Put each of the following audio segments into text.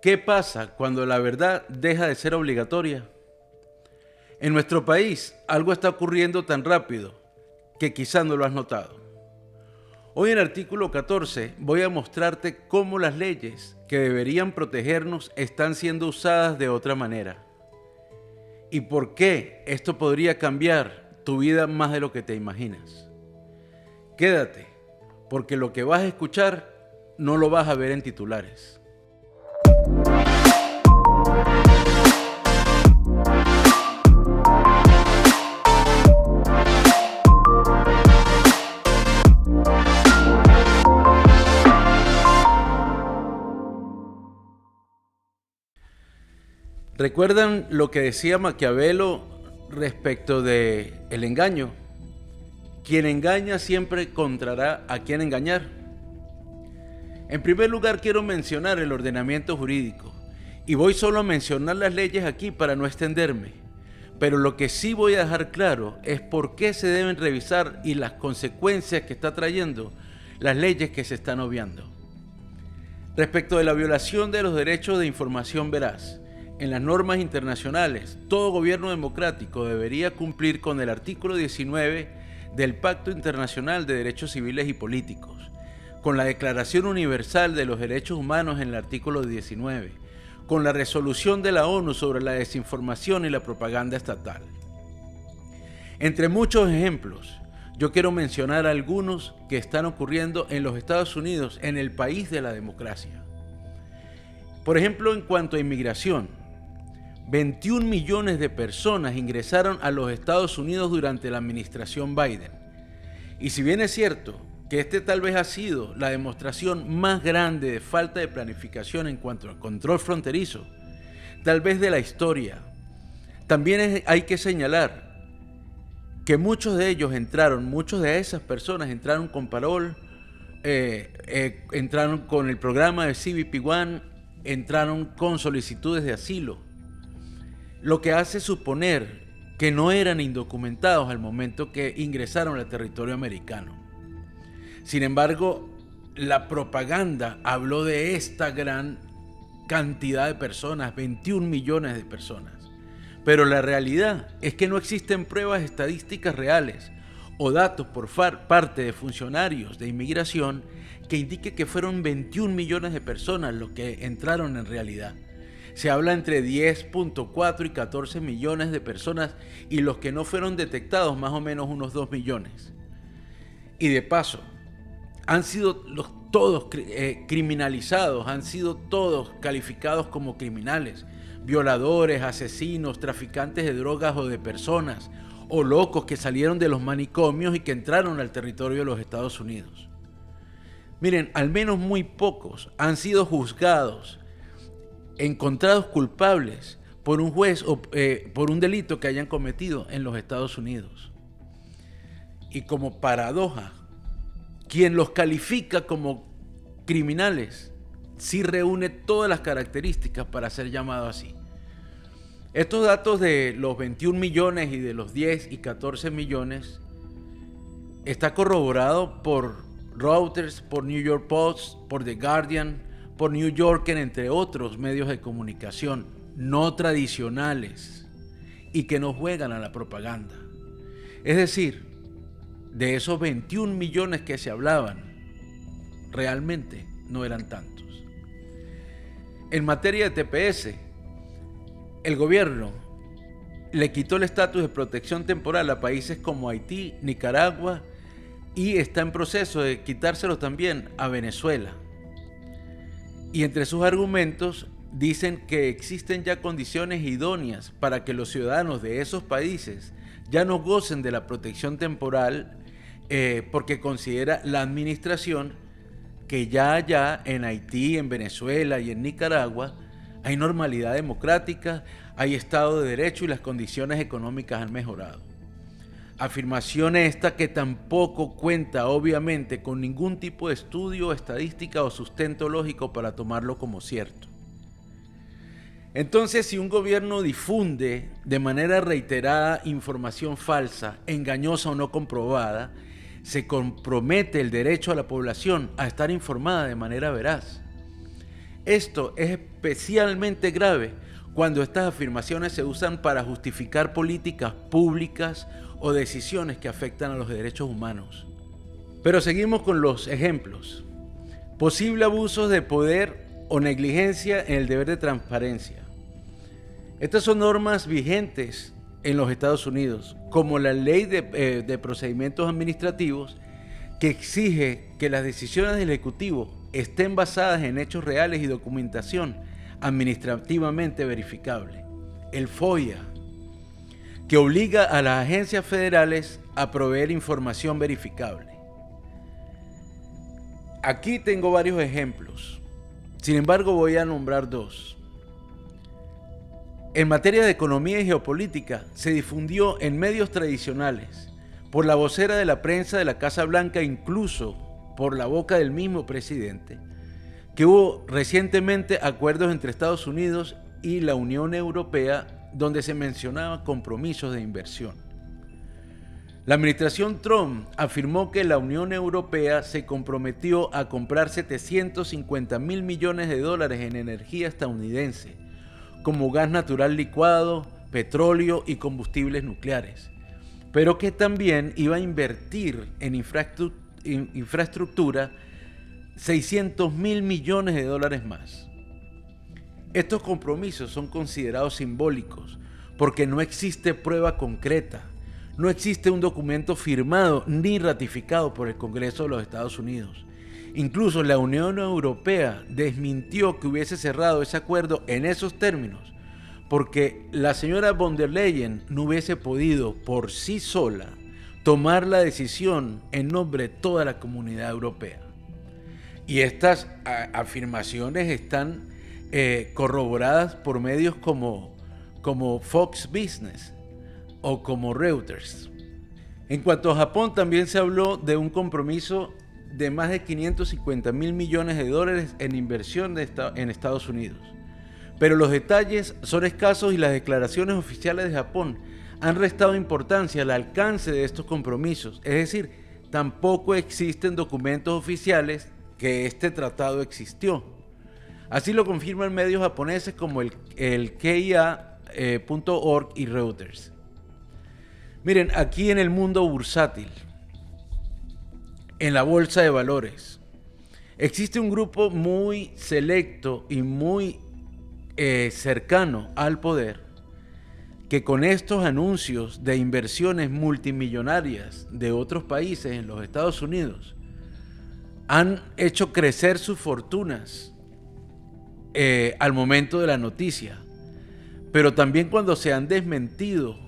¿Qué pasa cuando la verdad deja de ser obligatoria? En nuestro país algo está ocurriendo tan rápido que quizás no lo has notado. Hoy en el artículo 14 voy a mostrarte cómo las leyes que deberían protegernos están siendo usadas de otra manera. Y por qué esto podría cambiar tu vida más de lo que te imaginas. Quédate, porque lo que vas a escuchar no lo vas a ver en titulares. ¿Recuerdan lo que decía Maquiavelo respecto de el engaño? Quien engaña siempre encontrará a quien engañar. En primer lugar, quiero mencionar el ordenamiento jurídico, y voy solo a mencionar las leyes aquí para no extenderme, pero lo que sí voy a dejar claro es por qué se deben revisar y las consecuencias que está trayendo las leyes que se están obviando. Respecto de la violación de los derechos de información veraz, en las normas internacionales, todo gobierno democrático debería cumplir con el artículo 19 del Pacto Internacional de Derechos Civiles y Políticos, con la Declaración Universal de los Derechos Humanos en el artículo 19, con la resolución de la ONU sobre la desinformación y la propaganda estatal. Entre muchos ejemplos, yo quiero mencionar algunos que están ocurriendo en los Estados Unidos, en el país de la democracia. Por ejemplo, en cuanto a inmigración, 21 millones de personas ingresaron a los Estados Unidos durante la administración Biden. Y si bien es cierto que este tal vez ha sido la demostración más grande de falta de planificación en cuanto al control fronterizo, tal vez de la historia, también hay que señalar que muchos de esas personas entraron con parol, entraron con el programa de CBP One, entraron con solicitudes de asilo, lo que hace suponer que no eran indocumentados al momento que ingresaron al territorio americano. Sin embargo, la propaganda habló de esta gran cantidad de personas, 21 millones de personas. Pero la realidad es que no existen pruebas estadísticas reales o datos por parte de funcionarios de inmigración que indique que fueron 21 millones de personas los que entraron en realidad. Se habla entre 10.4 y 14 millones de personas y los que no fueron detectados más o menos unos 2 millones. Y de paso, han sido todos criminalizados, han sido todos calificados como criminales, violadores, asesinos, traficantes de drogas o de personas, o locos que salieron de los manicomios y que entraron al territorio de los Estados Unidos. Miren, al menos muy pocos han sido juzgados, encontrados culpables por un juez o por un delito que hayan cometido en los Estados Unidos. Y como paradoja, quien los califica como criminales sí reúne todas las características para ser llamado así. Estos datos de los 21 millones y de los 10 y 14 millones está corroborado por Reuters, por New York Post, por The Guardian, por New Yorker, entre otros medios de comunicación no tradicionales y que no juegan a la propaganda. Es decir, de esos 21 millones que se hablaban, realmente no eran tantos. En materia de TPS, el gobierno le quitó el estatus de protección temporal a países como Haití, Nicaragua y está en proceso de quitárselo también a Venezuela. Y entre sus argumentos dicen que existen ya condiciones idóneas para que los ciudadanos de esos países ya no gocen de la protección temporal porque considera la administración que ya allá en Haití, en Venezuela y en Nicaragua hay normalidad democrática, hay Estado de Derecho y las condiciones económicas han mejorado. Afirmación esta que tampoco cuenta obviamente con ningún tipo de estudio, estadística o sustento lógico para tomarlo como cierto. Entonces, si un gobierno difunde de manera reiterada información falsa, engañosa o no comprobada, se compromete el derecho a la población a estar informada de manera veraz. Esto es especialmente grave cuando estas afirmaciones se usan para justificar políticas públicas o decisiones que afectan a los derechos humanos. Pero seguimos con los ejemplos. Posible abusos de poder o negligencia en el deber de transparencia. Estas son normas vigentes en los Estados Unidos, como la Ley de Procedimientos Administrativos, que exige que las decisiones del Ejecutivo estén basadas en hechos reales y documentación administrativamente verificable. El FOIA, que obliga a las agencias federales a proveer información verificable. Aquí tengo varios ejemplos, sin embargo voy a nombrar dos. En materia de economía y geopolítica, se difundió en medios tradicionales, por la vocera de la prensa de la Casa Blanca, incluso por la boca del mismo presidente, que hubo recientemente acuerdos entre Estados Unidos y la Unión Europea donde se mencionaban compromisos de inversión. La administración Trump afirmó que la Unión Europea se comprometió a comprar $750 mil millones en energía estadounidense, como gas natural licuado, petróleo y combustibles nucleares, pero que también iba a invertir en infraestructura $600 mil millones más. Estos compromisos son considerados simbólicos porque no existe prueba concreta, no existe un documento firmado ni ratificado por el Congreso de los Estados Unidos. Incluso la Unión Europea desmintió que hubiese cerrado ese acuerdo en esos términos, porque la señora von der Leyen no hubiese podido por sí sola tomar la decisión en nombre de toda la comunidad europea. Y estas afirmaciones están corroboradas por medios como Fox Business o como Reuters. En cuanto a Japón, también se habló de un compromiso de más de $550 mil millones en inversión en Estados Unidos. Pero los detalles son escasos y las declaraciones oficiales de Japón han restado importancia al alcance de estos compromisos. Es decir, tampoco existen documentos oficiales que este tratado existió. Así lo confirman medios japoneses como el KEIA.org y Reuters. Miren, aquí en el mundo bursátil, en la bolsa de valores, existe un grupo muy selecto y muy cercano al poder, que con estos anuncios de inversiones multimillonarias de otros países en los Estados Unidos han hecho crecer sus fortunas al momento de la noticia, pero también cuando se han desmentido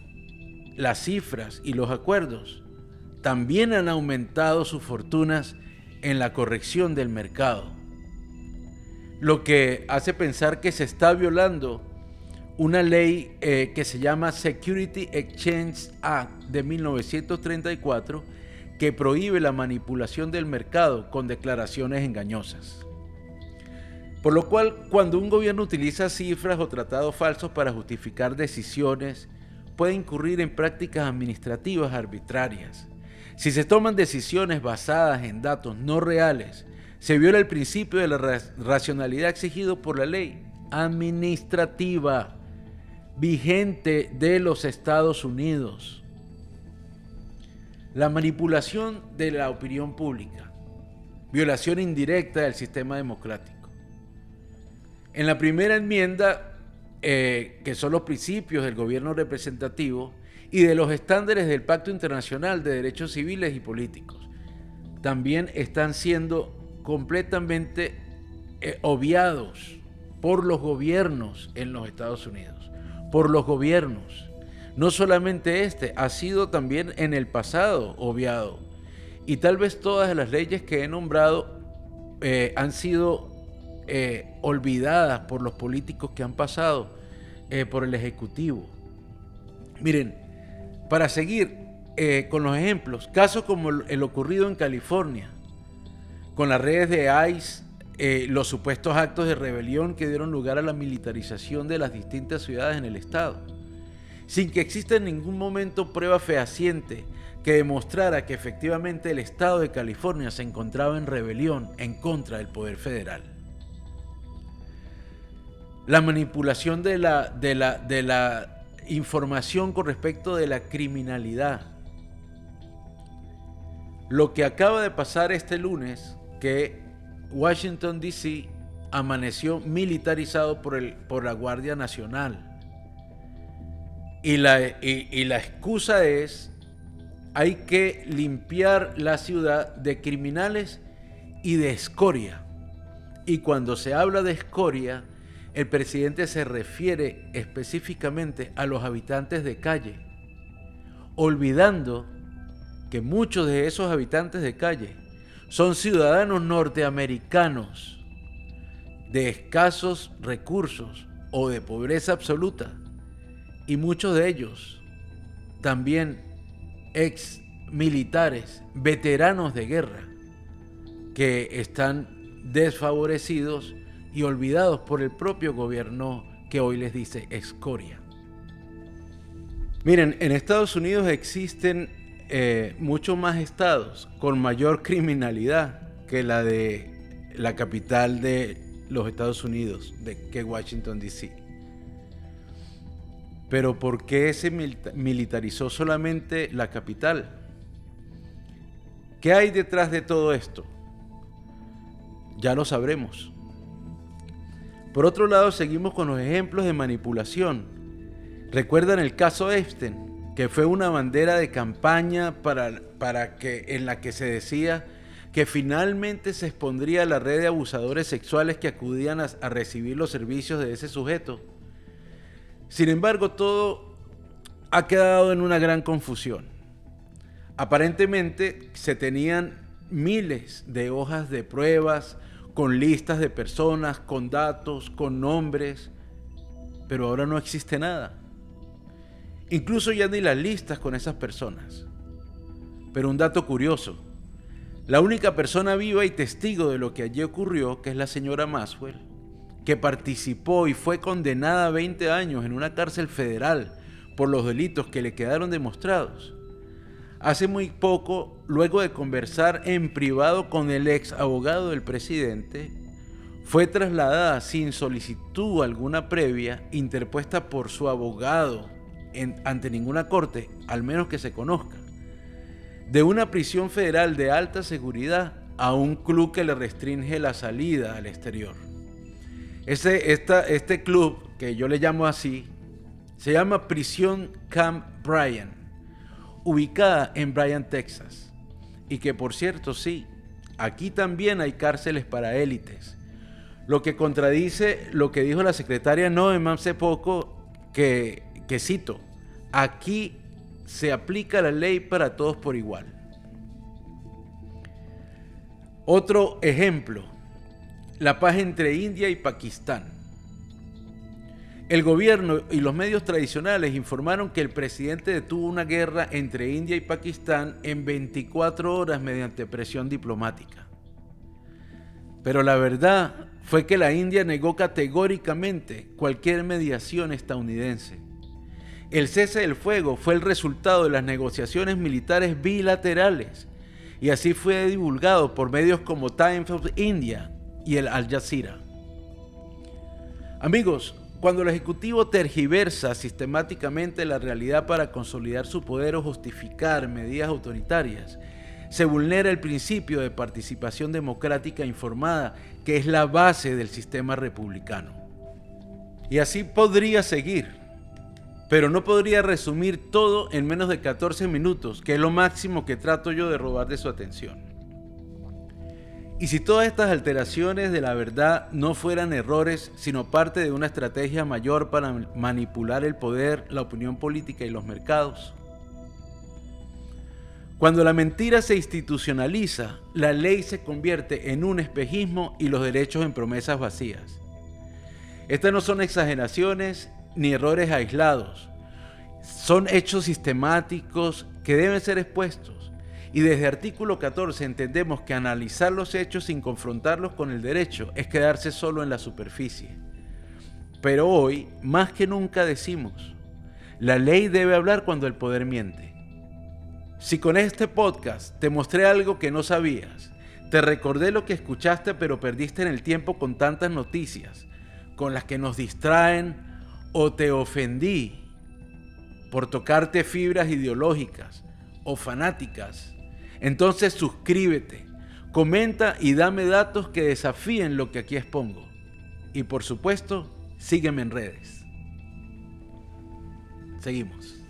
las cifras y los acuerdos, también han aumentado sus fortunas en la corrección del mercado, lo que hace pensar que se está violando una ley que se llama Security Exchange Act de 1934, que prohíbe la manipulación del mercado con declaraciones engañosas. Por lo cual, cuando un gobierno utiliza cifras o tratados falsos para justificar decisiones, puede incurrir en prácticas administrativas arbitrarias. Si se toman decisiones basadas en datos no reales, se viola el principio de la racionalidad exigido por la ley administrativa vigente de los Estados Unidos. La manipulación de la opinión pública, violación indirecta del sistema democrático. En la primera enmienda, que son los principios del gobierno representativo y de los estándares del Pacto Internacional de Derechos Civiles y Políticos, también están siendo completamente obviados por los gobiernos en los Estados Unidos, por los gobiernos. No solamente ha sido también en el pasado obviado, y tal vez todas las leyes que he nombrado han sido olvidadas por los políticos que han pasado por el Ejecutivo. Miren, para seguir con los ejemplos, casos como el ocurrido en California, con las redes de ICE, los supuestos actos de rebelión que dieron lugar a la militarización de las distintas ciudades en el estado, sin que exista en ningún momento prueba fehaciente que demostrara que efectivamente el estado de California se encontraba en rebelión en contra del poder federal. la manipulación de la información con respecto de la criminalidad. Lo que acaba de pasar este lunes, que Washington D.C. amaneció militarizado por la Guardia Nacional. Y la excusa es: hay que limpiar la ciudad de criminales y de escoria. Y cuando se habla de escoria, el presidente se refiere específicamente a los habitantes de calle, olvidando que muchos de esos habitantes de calle son ciudadanos norteamericanos de escasos recursos o de pobreza absoluta, y muchos de ellos también ex militares, veteranos de guerra, que están desfavorecidos y olvidados por el propio gobierno que hoy les dice escoria. Miren, en Estados Unidos existen muchos más estados con mayor criminalidad que la de la capital de los Estados Unidos, que Washington D.C. Pero ¿por qué se militarizó solamente la capital? ¿Qué hay detrás de todo esto? Ya lo sabremos. Por otro lado, seguimos con los ejemplos de manipulación. ¿Recuerdan el caso Epstein, que fue una bandera de campaña en la que se decía que finalmente se expondría la red de abusadores sexuales que acudían a recibir los servicios de ese sujeto? Sin embargo, todo ha quedado en una gran confusión. Aparentemente se tenían miles de hojas de pruebas con listas de personas, con datos, con nombres, pero ahora no existe nada. Incluso ya ni las listas con esas personas. Pero un dato curioso: la única persona viva y testigo de lo que allí ocurrió, que es la señora Maxwell, que participó y fue condenada a 20 años en una cárcel federal por los delitos que le quedaron demostrados, hace muy poco, luego de conversar en privado con el ex abogado del presidente, fue trasladada sin solicitud alguna previa interpuesta por su abogado ante ninguna corte, al menos que se conozca, de una prisión federal de alta seguridad a un club que le restringe la salida al exterior. Este club, que yo le llamo así, se llama Prisión Camp Bryant, ubicada en Bryan, Texas. Y que, por cierto, sí, aquí también hay cárceles para élites. Lo que contradice lo que dijo la secretaria Noem hace poco, que cito: aquí se aplica la ley para todos por igual. Otro ejemplo: la paz entre India y Pakistán. El gobierno y los medios tradicionales informaron que el presidente detuvo una guerra entre India y Pakistán en 24 horas mediante presión diplomática. Pero la verdad fue que la India negó categóricamente cualquier mediación estadounidense. El cese del fuego fue el resultado de las negociaciones militares bilaterales, y así fue divulgado por medios como Times of India y el Al Jazeera. Amigos, cuando el Ejecutivo tergiversa sistemáticamente la realidad para consolidar su poder o justificar medidas autoritarias, se vulnera el principio de participación democrática informada, que es la base del sistema republicano. Y así podría seguir, pero no podría resumir todo en menos de 14 minutos, que es lo máximo que trato yo de robar de su atención. Y si todas estas alteraciones de la verdad no fueran errores, sino parte de una estrategia mayor para manipular el poder, la opinión política y los mercados. Cuando la mentira se institucionaliza, la ley se convierte en un espejismo y los derechos en promesas vacías. Estas no son exageraciones ni errores aislados, son hechos sistemáticos que deben ser expuestos. Y desde artículo 14 entendemos que analizar los hechos sin confrontarlos con el derecho es quedarse solo en la superficie. Pero hoy, más que nunca decimos: la ley debe hablar cuando el poder miente. Si con este podcast te mostré algo que no sabías, te recordé lo que escuchaste pero perdiste en el tiempo con tantas noticias, con las que nos distraen o te ofendí por tocarte fibras ideológicas o fanáticas, entonces suscríbete, comenta y dame datos que desafíen lo que aquí expongo. Y por supuesto, sígueme en redes. Seguimos.